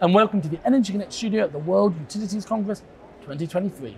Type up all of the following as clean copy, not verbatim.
and welcome to the Energy Connect studio at the World Utilities Congress 2023.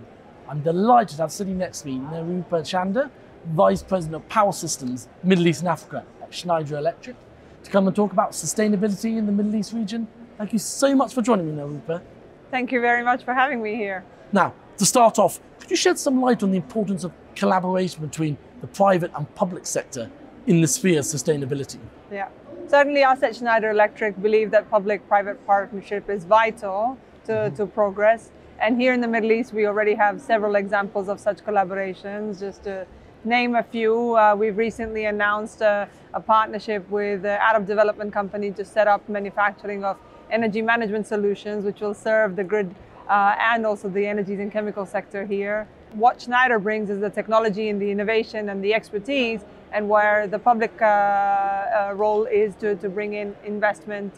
I'm delighted to have sitting next to me Nirupa Chander, Vice President of Power Systems, Middle East and Africa at Schneider Electric, to come and talk about sustainability in the Middle East region. Thank you so much for joining me, Nirupa. Thank you very much for having me here. Now, to start off, could you shed some light on the importance of collaboration between the private and public sector in the sphere of sustainability? Yeah, certainly us at Schneider Electric believe that public-private partnership is vital to progress. And here in the Middle East, we already have several examples of such collaborations. Just to name a few, we've recently announced a partnership with an Arab development company to set up manufacturing of energy management solutions, which will serve the grid and also the energies and chemical sector here. What Schneider brings is the technology and the innovation and the expertise, and where the public role is to bring in investment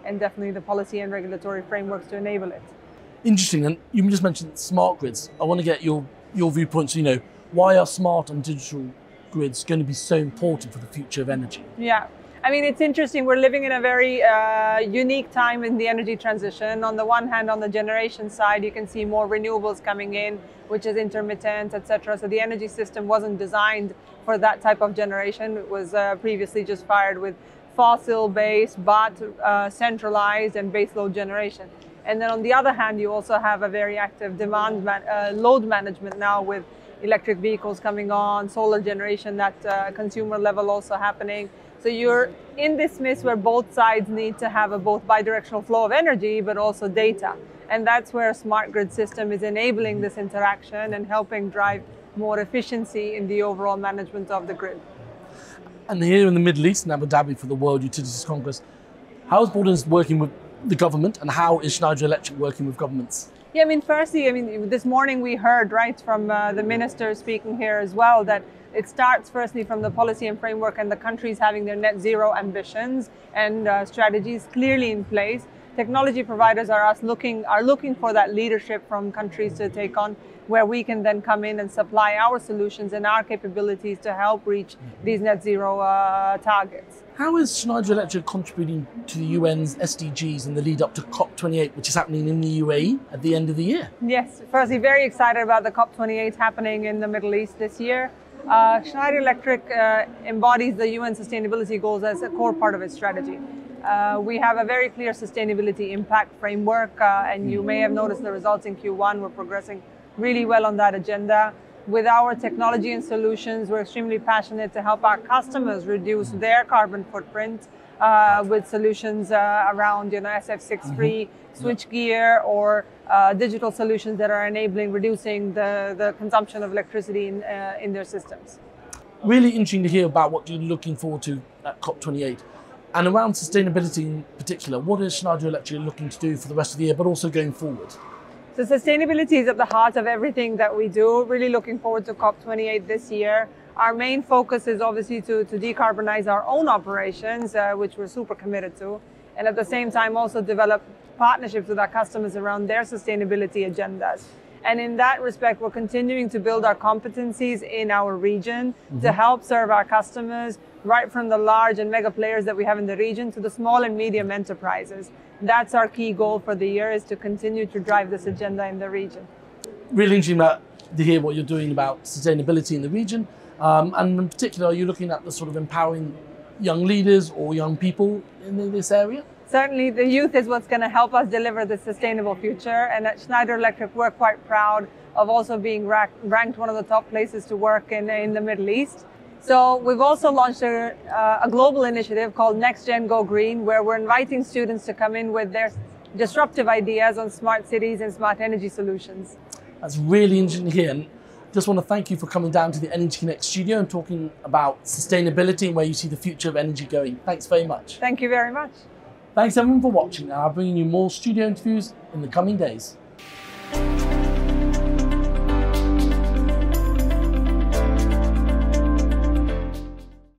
and definitely the policy and regulatory frameworks to enable it. Interesting, and you just mentioned smart grids. I want to get your viewpoints, why are smart and digital grids going to be so important for the future of energy? Yeah. I mean, it's interesting. We're living in a very unique time in the energy transition. On the one hand, on the generation side, you can see more renewables coming in, which is intermittent, etc. So the energy system wasn't designed for that type of generation. It was previously just fired with fossil-based, but centralized and baseload generation. And then on the other hand, you also have a very active load management now with electric vehicles coming on, solar generation at consumer level also happening. So you're in this mix where both sides need to have a both bidirectional flow of energy, but also data. And that's where a smart grid system is enabling this interaction and helping drive more efficiency in the overall management of the grid. And here in the Middle East, in Abu Dhabi for the World Utilities Congress, how is Borden working with the government, and how is Schneider Electric working with governments? Yeah, I mean, firstly, this morning we heard from the minister speaking here as well that it starts firstly from the policy and framework and the countries having their net zero ambitions and strategies clearly in place. Technology providers are looking for that leadership from countries to take on, where we can then come in and supply our solutions and our capabilities to help reach these net zero targets. How is Schneider Electric contributing to the UN's SDGs in the lead up to COP28, which is happening in the UAE at the end of the year? Yes, firstly, very excited about the COP28 happening in the Middle East this year. Schneider Electric embodies the UN sustainability goals as a core part of its strategy. We have a very clear sustainability impact framework, and you may have noticed the results in Q1. We're progressing really well on that agenda. With our technology and solutions, we're extremely passionate to help our customers reduce their carbon footprint with solutions around SF6-free switchgear or digital solutions that are enabling reducing the consumption of electricity in their systems. Really interesting to hear about what you're looking forward to at COP28. And around sustainability in particular, what is Schneider Electric looking to do for the rest of the year, but also going forward? So sustainability is at the heart of everything that we do. Really looking forward to COP28 this year. Our main focus is obviously to decarbonize our own operations, which we're super committed to, and at the same time also develop partnerships with our customers around their sustainability agendas. And in that respect, we're continuing to build our competencies in our region to help serve our customers, right from the large and mega players that we have in the region to the small and medium enterprises. That's our key goal for the year, is to continue to drive this agenda in the region. Really interesting to hear what you're doing about sustainability in the region. And in particular, are you looking at the sort of empowering young leaders or young people in this area? Certainly, the youth is what's going to help us deliver the sustainable future. And at Schneider Electric, we're quite proud of also being ranked one of the top places to work in the Middle East. So we've also launched a global initiative called Next Gen Go Green, where we're inviting students to come in with their disruptive ideas on smart cities and smart energy solutions. That's really interesting to hear. And just want to thank you for coming down to the Energy Connect studio and talking about sustainability and where you see the future of energy going. Thanks very much. Thank you very much. Thanks everyone for watching. I'll bring you more studio interviews in the coming days.